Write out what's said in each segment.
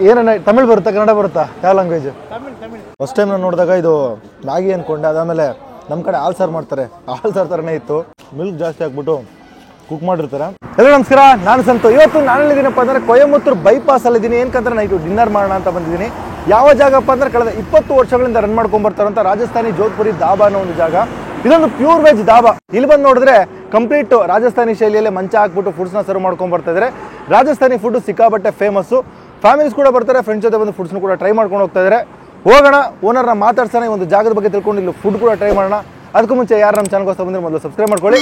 ಏನನ್ನ ತಮಿಳ್ ಬರುತ್ತಾ ಕನ್ನಡ ಬರುತ್ತಾ ಯಾವ ಲ್ಯಾಂಗ್ವೇಜ್? ಫಸ್ಟ್ ಟೈಮ್ ನಾನು ನೋಡಿದಾಗ ಇದು ಮ್ಯಾಗಿ ಅನ್ಕೊಂಡೆ. ಅದಾದಮೇಲೆ ನಮ್ಮ ಕಡೆ ಹಾಲ್ ಸಾರು ಮಾಡ್ತಾರೆ, ಹಾಲ್ ಸಾರು ಥರನೇ ಇತ್ತು. ಮಿಲ್ಕ್ ಜಾಸ್ತಿ ಹಾಕ್ಬಿಟ್ಟು ಕುಕ್ ಮಾಡಿರ್ತಾರೆ. ಎಲ್ಲ ನಮಸ್ಕಾರ, ನಾನು ಸಂತು. ಇವತ್ತು ನಾನೆಲ್ಲಿದ್ದೀನಪ್ಪ ಅಂದರೆ ಕೊಯಮತ್ತೂರು ಬೈಪಾಸಲ್ಲಿದ್ದೀನಿ. ಏನಕ್ಕಂದ್ರೆ ನೈಟು ಡಿನ್ನರ್ ಮಾಡೋಣ ಅಂತ ಬಂದಿದ್ದೀನಿ. ಯಾವ ಜಾಗಪ್ಪ ಅಂದರೆ ಕಳೆದ 20 ವರ್ಷಗಳಿಂದ ರನ್ ಮಾಡ್ಕೊಂಡ್ಬರ್ತಾರಂತ ರಾಜಸ್ಥಾನಿ ಜೋಧ್ಪುರಿ ಧಾಬಾ ಅನ್ನೋ ಒಂದು ಜಾಗ. ಇದೊಂದು ಪ್ಯೂರ್ ವೆಜ್ ಧಾಬಾ. ಇಲ್ಲಿ ಬಂದು ನೋಡಿದ್ರೆ ಕಂಪ್ಲೀಟ್ ರಾಜಸ್ಥಾನಿ ಶೈಲಿಯಲ್ಲೇ ಮಂಚ ಹಾಕ್ಬಿಟ್ಟು ಫುಡ್ಸ್ನ ಸರ್ವ್ ಮಾಡ್ಕೊಂಡು ಬರ್ತಾ ಇದ್ದಾರೆ. ರಾಜಸ್ಥಾನಿ ಫುಡ್ ಸಿಕ್ಕಾಬಟ್ಟೆ ಫೇಮಸ್ಸು. ಫ್ಯಾಮಿಲೀಸ್ ಕೂಡ ಬರ್ತಾರೆ, ಫ್ರೆಂಡ್ಸ್ ಜೊತೆ ಬಂದು ಫುಡ್ಸ್ನ ಕೂಡ ಟ್ರೈ ಮಾಡ್ಕೊಂಡು ಹೋಗ್ತಾ ಇದ್ದಾರೆ. ಹೋಗೋಣ, ಓನರ್ನ ಮಾತಾಡ್ಸೋಣ, ಒಂದು ಜಾಗದ ಬಗ್ಗೆ ತಿಳ್ಕೊಂಡು ಇಲ್ಲಿ ಫುಡ್ ಕೂಡ ಟ್ರೈ ಮಾಡೋಣ. ಅದಕ್ಕೂ ಮುಂಚೆ ಯಾರು ನಮ್ಮ ಚಾನಲ್ಗೋಸ್ಕರ ಬಂದರೆ ಮೊದಲು ಸಬ್ಸ್ಕ್ರೈಬ್ ಮಾಡ್ಕೊಳ್ಳಿ.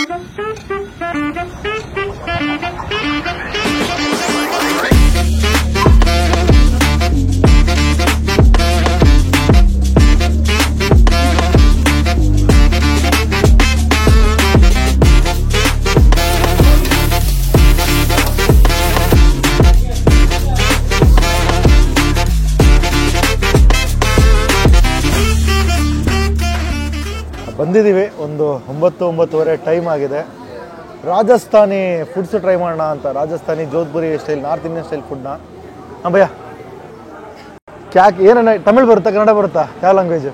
ಬಂದಿದ್ದೀವಿ, ಒಂದು 9-9:30 ಟೈಮ್ ಆಗಿದೆ. ರಾಜಸ್ಥಾನಿ ಫುಡ್ಸ್ ಟ್ರೈ ಮಾಡೋಣ ಅಂತ. Rajasthani Jodhpuri style, north Indian style ಫುಡ್ನ. ಹಾಂ ಭಯ್ಯ, ಏನನ್ನ ತಮಿಳ್ ಬರುತ್ತಾ ಕನ್ನಡ ಬರುತ್ತಾ ಯಾವ ಲ್ಯಾಂಗ್ವೇಜ್?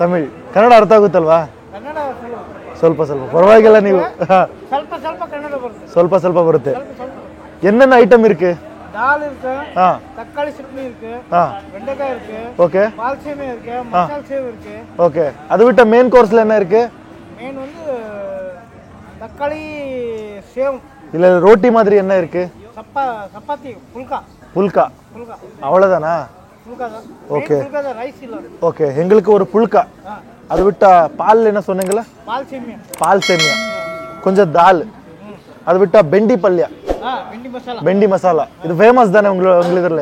ತಮಿಳ್. ಕನ್ನಡ ಅರ್ಥ ಆಗುತ್ತಲ್ವಾ? ಸ್ವಲ್ಪ ಸ್ವಲ್ಪ ಪರವಾಗಿಲ್ಲ. ನೀವು ಸ್ವಲ್ಪ ಸ್ವಲ್ಪ ಬರುತ್ತೆ. என்னென்ன ஐட்டம் இருக்கு? தால் இருக்கு, தக்காளி சட்னி இருக்கு, வெண்டைக்காய் இருக்கு, ஓகே, பால் சேமியா இருக்கு, மசால் சேவ் இருக்கு. ஓகே, அது விட்ட மெயின் கோர்ஸ்ல என்ன இருக்கு? மெயின் வந்து தக்காளி சேவ். இல்ல ரோட்டி மாதிரி என்ன இருக்கு? சப்பாத்தி, புல்கா. புல்கா அவ்வளவுதானா? புல்கா தான். ஓகே, புல்கா தான், ரைஸ் இல்ல. ஓகே, எங்களுக்கு ஒரு புல்கா. அது விட்ட பால் என்ன சொன்னீங்களா? பால் சேமியா. பால் சேமியா, கொஞ்சம் தால். அது விட்ட பெண்டி பல்யா, பிண்டி மசாலா. பெண்டி மசாலா இது ஃபேமஸ் தானே உங்களுதுல?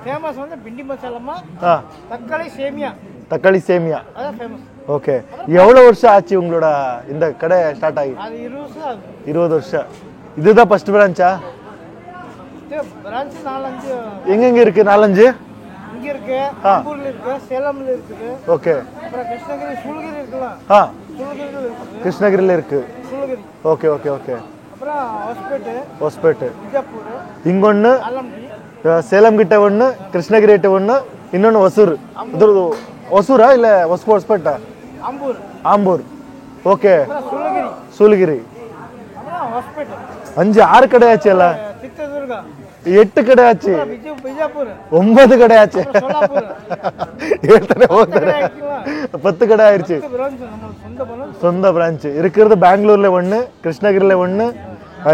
ஃபேமஸ் வந்து பிண்டி மசாலாமா, தக்காளி சேமியா. தக்காளி சேமியா அதான் ஃபேமஸ். ஓகே, எவ்வளவு வருஷம் ஆச்சு உங்களோட இந்த கடை ஸ்டார்ட் ஆகி? அது 20 வருஷம் ஆகுது. 20 வருஷம். இதுதான் ஃபர்ஸ்ட் பிரான்ச்சா? பிரான்ச் 4-5. எங்க இருக்கு? 4-5 இங்க இருக்கு, ஆம்பூர்ல இருக்கு, சேலம்ல இருக்குது. ஓகே, அப்புறம் கிருஷ்ணகிரி, சூலகிரி இருக்குல? சூலகிரில இருக்கு. கிருஷ்ணகிரில இருக்கு. சூலகிரி. Okay okay okay. அப்புறம் ಹೊಸಪೇಟೆ, ಬಿಜಾಪುರ, ಹಿಂಗೊಂಡು ಸೇಲಂ ಗಿಟ್ಟ ಒಂದು, ಕೃಷ್ಣಗಿರಿ ಇಟ್ಟ ಒಂದು, ಇನ್ನೊಂದು ಹೊಸೂರು. ಇದ್ರದ್ದು ಹೊಸೂರಾ ಇಲ್ಲ ಹೊಸಪೇಟ? ಆಂಬೂರ್. ಓಕೆ, ಸೂಲಗಿರಿ. 5-6 ಕಡೆ ಆಚೆ ಅಲ್ಲ? ಚಿತ್ರದುರ್ಗ 8 ಕಡೆ ಆಚೆ, ಬಿಜಾಪುರ 9 ಕಡೆ ಆಚೆ ಹೇಳ್ತಾರೆ, ಹೋಗ್ತಾರೆ. 10 கடை ஆயிடுச்சு. சொந்த பிரான்ச் இருக்கிறது பெங்களூர்ல 1, கிருஷ்ணகிரில 1,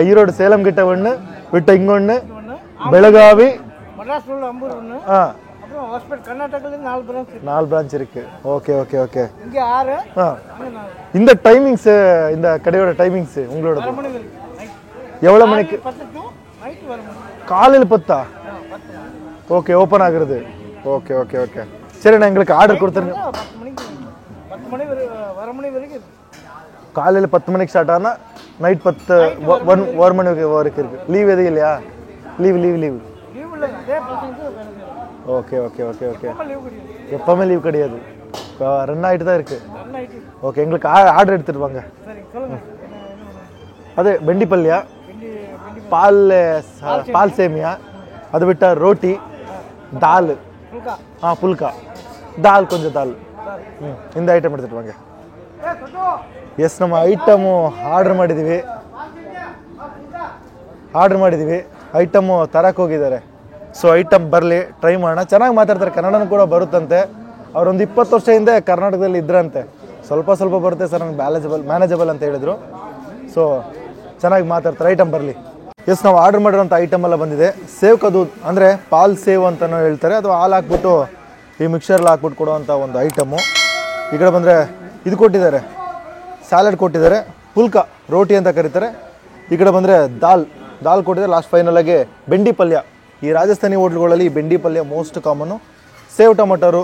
ஈரோடு சேலம் கிட்ட 1, விட்ட இங்க 1, ಬೆಳಗಾವಿ, ಮದ್ರಾಸ್ல ಅಂಬೂರ್ 1, அப்புறம் ஹாஸ்பிடல் கர்நாடகால 4 பிரான்ச். 4 பிரான்ச் இருக்கு. Okay okay okay. இங்க 6. இந்த டைமிங்ஸ், இந்த கடையோட டைமிங்ஸ் உங்களோட எவ்வளவு மணிக்கு? 10 to நைட் வரும். காலையில 10? ஓகே, ஓபன் ஆகுறது. Okay okay okay. சரி, நான் எங்களுக்கு ஆர்டர் கொடுத்துருங்க. 10 மணி வரைக்கும். காலையில 10 மணிக்கு ஸ்டார்ட் ஆனா நைட் 1 மணி வரைக்கும் இருக்கு. லீவ் எதுவும் இல்லையா? லீவ் இல்ல, அதே பசங்க. Okay okay okay okay. எப்பவுமே லீவ் கிடையாது, ரன் ஆகிட்டு தான் இருக்கு. ஓகே, எங்களுக்கு ஆர்டர் எடுத்துட்டு வாங்க. சரி, சொல்லுங்க. அது பெண்டி பல்யா, பால் சேமியா, அது விட்டா ரோட்டி, தால், புல்கா, தால், கொஞ்சம் தால். இந்த ಐಟಮ್ எடுத்துட்டு வாங்க. ಎಸ್, ನಮ್ಮ ಐಟಮು ಆರ್ಡರ್ ಮಾಡಿದ್ದೀವಿ. ಐಟಮು ತರಕ್ಕೆ ಹೋಗಿದ್ದಾರೆ. ಸೊ ಐಟಮ್ ಬರಲಿ, ಟ್ರೈ ಮಾಡೋಣ. ಚೆನ್ನಾಗಿ ಮಾತಾಡ್ತಾರೆ, ಕನ್ನಡನೂ ಕೂಡ ಬರುತ್ತಂತೆ. ಅವರೊಂದು 20 ವರ್ಷ ಹಿಂದೆ ಕರ್ನಾಟಕದಲ್ಲಿ ಇದ್ರಂತೆ. ಸ್ವಲ್ಪ ಬರುತ್ತೆ ಸರ್, ನನಗೆ ಮ್ಯಾನೇಜಬಲ್ ಅಂತ ಹೇಳಿದರು. ಸೊ ಚೆನ್ನಾಗಿ ಮಾತಾಡ್ತಾರೆ. ಐಟಮ್ ಬರಲಿ. ಎಸ್, ನಾವು ಆರ್ಡರ್ ಮಾಡಿರೋಂಥ ಐಟಮ್ ಎಲ್ಲ ಬಂದಿದೆ. ಸೇವ್ ಕದೂದ್ ಅಂದರೆ ಪಾಲ್ ಸೇವ್ ಅಂತಲೂ ಹೇಳ್ತಾರೆ, ಅಥವಾ ಹಾಲು ಹಾಕ್ಬಿಟ್ಟು ಈ ಮಿಕ್ಸರ್ಲ್ಲಿ ಹಾಕ್ಬಿಟ್ಟು ಕೊಡುವಂಥ ಒಂದು ಐಟಮು. ಈ ಕಡೆ ಬಂದರೆ ಇದು ಕೊಟ್ಟಿದ್ದಾರೆ, ಸ್ಯಾಲಡ್ ಕೊಟ್ಟಿದ್ದಾರೆ, ಪುಲ್ಕಾ ರೋಟಿ ಅಂತ ಕರೀತಾರೆ. ಈ ಕಡೆ ಬಂದರೆ ದಾಲ್ ಕೊಟ್ಟಿದ್ದಾರೆ. ಲಾಸ್ಟ್ ಫೈನಲಾಗಿ ಬೆಂಡಿ ಪಲ್ಯ. ಈ ರಾಜಸ್ಥಾನಿ ಹೋಟ್ಲುಗಳಲ್ಲಿ ಈ ಬೆಂಡಿ ಪಲ್ಯ ಮೋಸ್ಟ್ ಕಾಮನ್ನು. ಸೇವ್ ಟೊಮಟರು,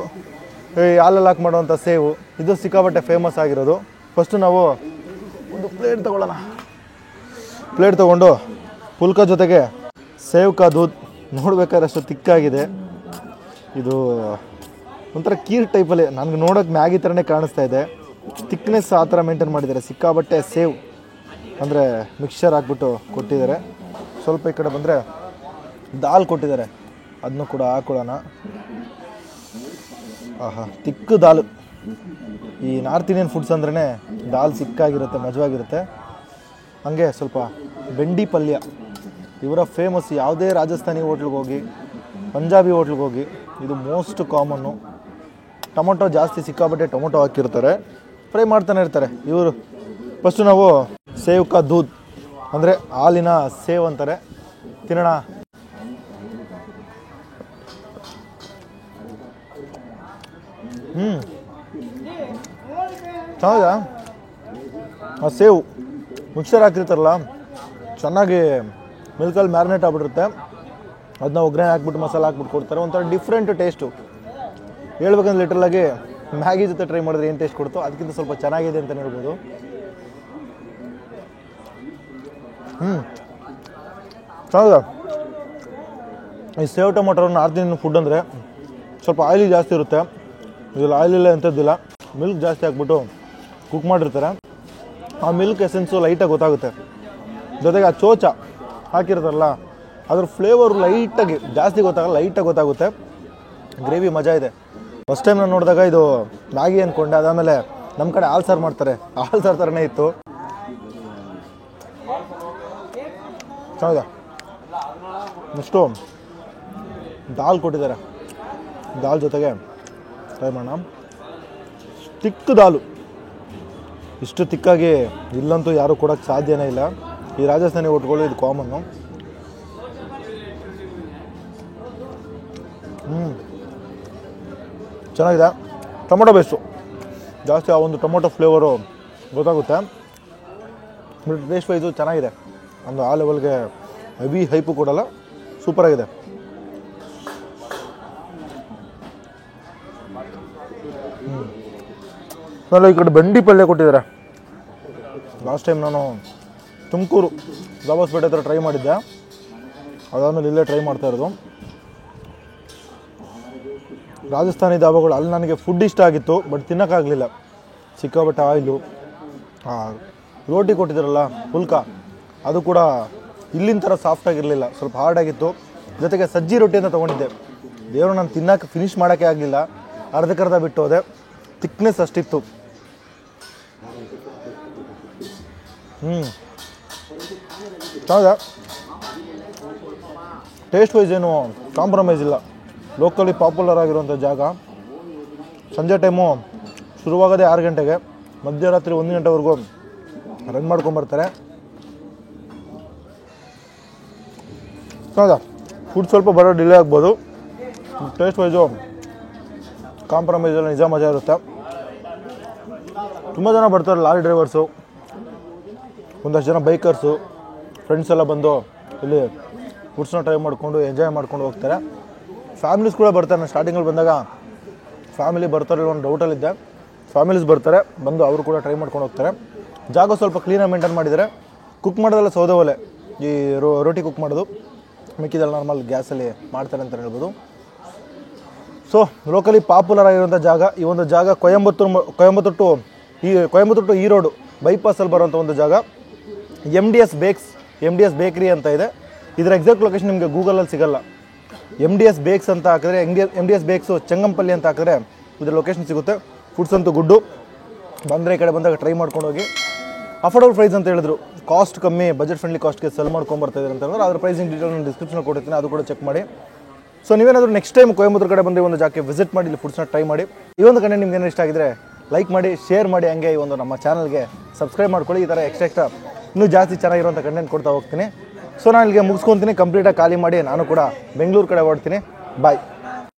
ಈ ಹಾಲಲ್ಲಿ ಹಾಕಿ ಮಾಡುವಂಥ ಸೇವು, ಇದು ಸಿಕ್ಕಾಬಟ್ಟೆ ಫೇಮಸ್ ಆಗಿರೋದು. ಫಸ್ಟು ನಾವು ಒಂದು ಪ್ಲೇಟ್ ತೊಗೊಳ್ಳೋಣ. ಪ್ಲೇಟ್ ತೊಗೊಂಡು ಪುಲ್ಕಾ ಜೊತೆಗೆ ಸೇವ್ ಕಾ ದೂದ್ ನೋಡ್ಬೇಕಾದ್ರೆ ಅಷ್ಟು ತಿಕ್ಕಾಗಿದೆ. ಇದು ಒಂಥರ ಕೀರ್ ಟೈಪಲ್ಲಿ, ನನಗೆ ನೋಡೋಕೆ ಮ್ಯಾಗಿ ಥರನೇ ಕಾಣಿಸ್ತಾ ಇದೆ. ಥಿಕ್ನೆಸ್ ಆ ಥರ ಮೇಂಟೈನ್ ಮಾಡಿದ್ದಾರೆ. ಸಿಕ್ಕಾಬಟ್ಟೆ ಸೇವ್ ಅಂದರೆ ಮಿಕ್ಸ್ಚರ್ ಹಾಕ್ಬಿಟ್ಟು ಕೊಟ್ಟಿದ್ದಾರೆ. ಸ್ವಲ್ಪ ಈ ಕಡೆ ಬಂದರೆ ದಾಲ್ ಕೊಟ್ಟಿದ್ದಾರೆ. ಅದನ್ನು ಕೂಡ ಹಾಕೊಳ್ಳೋಣ. ಆಹಾ, ತಿಕ್ಕು ದಾಲ್. ಈ ನಾರ್ತ್ ಇಂಡಿಯನ್ ಫುಡ್ಸ್ ಅಂದ್ರೇ ದಾಲ್ ಸಿಕ್ಕಾಗಿರುತ್ತೆ, ಮಜವಾಗಿರುತ್ತೆ. ಹಾಗೆ ಸ್ವಲ್ಪ ಬೆಂಡಿ ಪಲ್ಯ ಇವರ ಫೇಮಸ್. ಯಾವುದೇ ರಾಜಸ್ಥಾನಿ ಹೋಟ್ಲಿಗೆ ಹೋಗಿ, ಪಂಜಾಬಿ ಹೋಟ್ಲಿಗೆ ಹೋಗಿ, ಇದು ಮೋಸ್ಟ್ ಕಾಮನ್ನು. ಟೊಮೊಟೊ ಜಾಸ್ತಿ ಸಿಕ್ಕಾಬಟ್ಟೆ ಟೊಮೊಟೊ ಹಾಕಿರ್ತಾರೆ, ಫ್ರೈ ಮಾಡ್ತಾನೆ ಇರ್ತಾರೆ ಇವರು. ಫಸ್ಟು ನಾವು ಸೇವ್ ಕಾ ದೂದ್ ಅಂದರೆ ಹಾಲಿನ ಸೇವ್ ಅಂತಾರೆ, ತಿನ್ನೋಣ. ಚೆನ್ನಾಗಿದೆ. ಆ ಸೇವು ಮಿಕ್ಸರ್ ಹಾಕಿರ್ತಾರಲ್ಲ, ಚೆನ್ನಾಗಿ ಮಿಲ್ಕಲ್ಲಿ ಮ್ಯಾರಿನೇಟ್ ಆಗಿಬಿಟ್ಟಿರುತ್ತೆ. ಅದನ್ನ ಒಗ್ಗರಣೆ ಹಾಕ್ಬಿಟ್ಟು ಮಸಾಲೆ ಹಾಕ್ಬಿಟ್ಟು ಕೊಡ್ತಾರೆ. ಒಂಥರ ಡಿಫ್ರೆಂಟ್ ಟೇಸ್ಟು. ಹೇಳ್ಬೇಕಂದ್ರೆ ಲಿಟ್ರಲಾಗಿ ಮ್ಯಾಗಿ ಜೊತೆ ಟ್ರೈ ಮಾಡಿದ್ರೆ ಏನು ಟೇಸ್ಟ್ ಕೊಡ್ತು ಅದಕ್ಕಿಂತ ಸ್ವಲ್ಪ ಚೆನ್ನಾಗಿದೆ ಅಂತಲೇ ಹೇಳ್ಬೋದು. ಚೆನ್ನಾಗಿದೆ. ಈ save tomato north Indian food ಅಂದರೆ ಸ್ವಲ್ಪ ಆಯಿಲಿ ಜಾಸ್ತಿ ಇರುತ್ತೆ. ಇದಿಲ್ಲ ಆಯಿಲಿಲ್ಲ ಎಂಥದ್ದಿಲ್ಲ, ಮಿಲ್ಕ್ ಜಾಸ್ತಿ ಹಾಕ್ಬಿಟ್ಟು ಕುಕ್ ಮಾಡಿರ್ತಾರೆ. ಆ ಮಿಲ್ಕ್ ಎಸೆನ್ಸು ಲೈಟಾಗಿ ಗೊತ್ತಾಗುತ್ತೆ. ಜೊತೆಗೆ ಆ ಚೋಚ ಹಾಕಿರ್ತಾರಲ್ಲ, ಅದ್ರ ಫ್ಲೇವರು ಲೈಟಾಗಿ, ಜಾಸ್ತಿ ಗೊತ್ತಾಗಲ್ಲ, ಲೈಟಾಗಿ ಗೊತ್ತಾಗುತ್ತೆ. ಗ್ರೇವಿ ಮಜಾ ಇದೆ. ಫಸ್ಟ್ ಟೈಮ್ ನಾನು ನೋಡಿದಾಗ ಇದು ಮ್ಯಾಗಿ ಅಂದ್ಕೊಂಡೆ. ಅದಾದಮೇಲೆ ನಮ್ಮ ಕಡೆ ಹಾಲು ಸಾರು ಮಾಡ್ತಾರೆ, ಹಾಲು ಸಾರು ಥರನೇ ಇತ್ತು. ಚೆನ್ನಾಗಿದೆ. ನೆಕ್ಸ್ಟು ದಾಲ್ ಕೊಟ್ಟಿದ್ದಾರೆ, ದಾಲ್ ಜೊತೆಗೆ ಟ್ರೈ ಮಾಡೋಣ. ತಿಕ್ಕು ದಾಲು. ಇಷ್ಟು ತಿಕ್ಕಾಗಿ ಇಲ್ಲಂತೂ ಯಾರೂ ಕೊಡೋಕ್ಕೆ ಸಾಧ್ಯನೇ ಇಲ್ಲ. ಈ ರಾಜಸ್ಥಾನಿ ಹೋಟ್ಗಳು ಇದು ಕಾಮನ್ನು. ಚೆನ್ನಾಗಿದೆ. ಟೊಮೊಟೊ ಬೇಸ್ಟು ಜಾಸ್ತಿ, ಆ ಒಂದು ಟೊಮೊಟೊ ಫ್ಲೇವರು ಗೊತ್ತಾಗುತ್ತೆ. ಬಟ್ ಟೇಸ್ಟ್ ವೈಸು ಚೆನ್ನಾಗಿದೆ. ಒಂದು ಆ ಲೆವೆಲ್ಗೆ ಹೆವಿ ಹೈಪು ಕೊಡಲ್ಲ, ಸೂಪರಾಗಿದೆ. ಆಮೇಲೆ ಈ ಕಡೆ ಬೆಂಡಿ ಪಲ್ಯ ಕೊಟ್ಟಿದ್ದಾರೆ. ಲಾಸ್ಟ್ ಟೈಮ್ ನಾನು ತುಮಕೂರು ದಾಬಾಸ್ಪೇಟೆ ಹತ್ರ ಟ್ರೈ ಮಾಡಿದ್ದೆ, ಅದಾದಮೇಲೆ ಇಲ್ಲೇ ಟ್ರೈ ಮಾಡ್ತಾ ಇರೋದು. ರಾಜಸ್ಥಾನಿ ದಾಬಾಗಳು ಅಲ್ಲಿ ನನಗೆ ಫುಡ್ ಇಷ್ಟ ಆಗಿತ್ತು, ಬಟ್ ತಿನ್ನೋಕ್ಕಾಗಲಿಲ್ಲ. ಸಿಕ್ಕಾಬಟ್ಟೆ ಆಯಿಲು. ರೋಟಿ ಕೊಟ್ಟಿದ್ದಾರಲ್ಲ ಪುಲ್ಕ, ಅದು ಕೂಡ ಇಲ್ಲಿನ ಥರ ಸಾಫ್ಟಾಗಿರಲಿಲ್ಲ, ಸ್ವಲ್ಪ ಹಾರ್ಡಾಗಿತ್ತು. ಜೊತೆಗೆ ಸಜ್ಜಿ ರೊಟ್ಟಿ ಅಂತ ತೊಗೊಂಡಿದ್ದೆ. ದೇವರು ನಾನು ತಿನ್ನೋಕೆ ಫಿನಿಷ್ ಮಾಡೋಕ್ಕೆ ಆಗಲಿಲ್ಲ, ಅರ್ಧಕ್ಕರ್ಧ ಬಿಟ್ಟು ಹೋದೆ. ಥಿಕ್ನೆಸ್ ಅಷ್ಟಿತ್ತು. ಹೌದಾ, ಟೇಸ್ಟ್ ವೈಸ್ ಏನು ಕಾಂಪ್ರಮೈಸ್ ಇಲ್ಲ. ಲೋಕಲಿ ಪಾಪ್ಯುಲರ್ ಆಗಿರುವಂಥ ಜಾಗ. ಸಂಜೆ ಟೈಮು ಶುರುವಾಗೋದೇ 6 ಗಂಟೆಗೆ, ಮಧ್ಯರಾತ್ರಿ 1 ಗಂಟೆವರೆಗೂ ರನ್ ಮಾಡ್ಕೊಂಬರ್ತಾರೆ. ಹೌದಾ, ಫುಡ್ ಸ್ವಲ್ಪ ಬರೋ ಡಿಲೇ ಆಗ್ಬೋದು. ಟೇಸ್ಟ್ ವೈಸು ಕಾಂಪ್ರಮೈಸ್ ಎಲ್ಲ ನಿಜ ಮಜಾ ಇರುತ್ತೆ. ತುಂಬ ಜನ ಬರ್ತಾರೆ, ಲಾರಿ ಡ್ರೈವರ್ಸು, ಒಂದಷ್ಟು ಜನ ಬೈಕರ್ಸು, ಫ್ರೆಂಡ್ಸ್ ಎಲ್ಲ ಬಂದು ಇಲ್ಲಿ ಫುಡ್ಸ್ನ ಟ್ರೈ ಮಾಡಿಕೊಂಡು ಎಂಜಾಯ್ ಮಾಡ್ಕೊಂಡು ಹೋಗ್ತಾರೆ. ಫ್ಯಾಮಿಲೀಸ್ ಕೂಡ ಬರ್ತಾರೆ. ನಾನು ಸ್ಟಾರ್ಟಿಂಗಲ್ಲಿ ಬಂದಾಗ ಫ್ಯಾಮಿಲಿ ಬರ್ತಾರೆ ಒಂದು ಡೌಟಲ್ಲಿದ್ದೆ. ಫ್ಯಾಮಿಲೀಸ್ ಬರ್ತಾರೆ, ಬಂದು ಅವರು ಕೂಡ ಟ್ರೈ ಮಾಡ್ಕೊಂಡು ಹೋಗ್ತಾರೆ. ಜಾಗ ಸ್ವಲ್ಪ ಕ್ಲೀನಾಗಿ ಮೇಂಟೈನ್ ಮಾಡಿದ್ದಾರೆ. ಕುಕ್ ಮಾಡೋದೆಲ್ಲ ಸೌದೆ ಒಲೆ, ಈ ರೋಟಿ ಕುಕ್ ಮಾಡೋದು, ಮಿಕ್ಕಿದೆಲ್ಲ ನಾರ್ಮಲ್ ಗ್ಯಾಸಲ್ಲಿ ಮಾಡ್ತಾರೆ ಅಂತ ಹೇಳ್ಬೋದು. ಸೊ ಲೋಕಲಿ ಪಾಪ್ಯುಲರ್ ಆಗಿರುವಂಥ ಜಾಗ. ಈ ಒಂದು ಜಾಗ ಕೊಯಂಬತ್ತೂರು ಟು ಈರೋಡು ಬೈಪಾಸಲ್ಲಿ ಬರುವಂಥ ಒಂದು ಜಾಗ. MDS ಬೇಕ್ರಿ ಅಂತ ಇದೆ. ಇದರ ಎಕ್ಸಾಕ್ಟ್ ಲೊಕೇಶನ್ ನಿಮಗೆ ಗೂಗಲಲ್ಲಿ ಸಿಗಲ್ಲ. MDS ಬೇಕ್ಸ್ ಅಂತ ಹಾಕಿದ್ರೆ, MDS ಬೇಕ್ಸು ಚೆಂಗಂಪಲ್ಲಿ ಅಂತ ಹಾಕಿದ್ರೆ ಇದರ ಲೊಕೇಶನ್ ಸಿಗುತ್ತೆ. ಫುಡ್ಸ್ ಅಂತೂ ಗುಡ್ಡು. ಬಂದರೆ ಈ ಕಡೆ ಬಂದಾಗ ಟ್ರೈ ಮಾಡ್ಕೊಂಡು ಹೋಗಿ. ಅಫೋರ್ಡಬಲ್ ಪ್ರೈಸ್ ಅಂತ ಹೇಳಿದ್ರು, ಕಾಸ್ಟ್ ಕಮ್ಮಿ, ಬಜೆಟ್ ಫ್ರೆಂಡ್ಲಿ ಕಾಸ್ಟ್ಗೆ ಸೆಲ್ ಮಾಡ್ಕೊಂಬರ್ತಾಯಿದ್ದಾರೆ ಅಂತಂದ್ರೆ ಅದ್ರ ಪ್ರೈಸಿಂಗ್ ಡೀಟೇಲ್ ನಾನು ಡಿಸ್ಕ್ರಿಪ್ಷನ್ ಕೊಡ್ತೀನಿ, ಅದು ಕೂಡ ಚೆಕ್ ಮಾಡಿ. ಸೊ ನೀವೇನಾದರೂ ನೆಕ್ಸ್ಟ್ ಟೈಮ್ ಕೊಯಂಬತ್ತೂರು ಕಡೆ ಬಂದರೆ ಒಂದು ಜಾಗಕ್ಕೆ ವಿಸಿಟ್ ಮಾಡಿ, ಇಲ್ಲಿ ಫುಡ್ಸ್ನ ಟ್ರೈ ಮಾಡಿ. ಈ ಒಂದು ಕಂಟೆಂಟ್ ನಿಮ್ಗೆ ಏನೋ ಇಷ್ಟ ಆಗಿದ್ರೆ ಲೈಕ್ ಮಾಡಿ, ಶೇರ್ ಮಾಡಿ, ಹಂಗೆ ಈ ಒಂದು ನಮ್ಮ ಚಾನಲ್ಗೆ ಸಬ್ಸ್ಕ್ರೈಬ್ ಮಾಡ್ಕೊಳ್ಳಿ. ಈ ಥರ ಎಕ್ಸ್ಟ್ರಾ ಇನ್ನೂ ಜಾಸ್ತಿ ಚೆನ್ನಾಗಿರುವಂಥ ಕಂಟೆಂಟ್ ಕೊಡ್ತಾ ಹೋಗ್ತೀನಿ. ಸೊ ನಾನು ಇಲ್ಲಿಗೆ ಮುಗಿಸ್ಕೊತೀನಿ. ಕಂಪ್ಲೀಟಾಗಿ ಖಾಲಿ ಮಾಡಿ ನಾನು ಕೂಡ ಬೆಂಗಳೂರು ಕಡೆ ಹೊರಡ್ತೀನಿ. ಬಾಯ್.